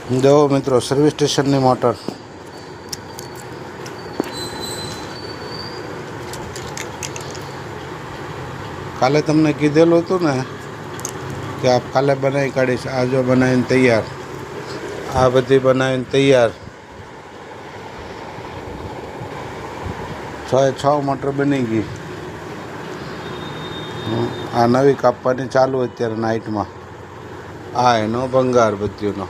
જો મિત્રો સર્વિસ સ્ટેશનની મોટર કાલે તમને કીધેલું હતું ને કે આપ કાલે બનાવી કાઢીશ. આ જો બનાવીને તૈયાર, આ બધી બનાવીને તૈયાર. 6 મોટર બની ગઈ. આ નવી કાપવાની ચાલુ અત્યારે નાઇટમાં. આ એનો ભંગાર બધીનો.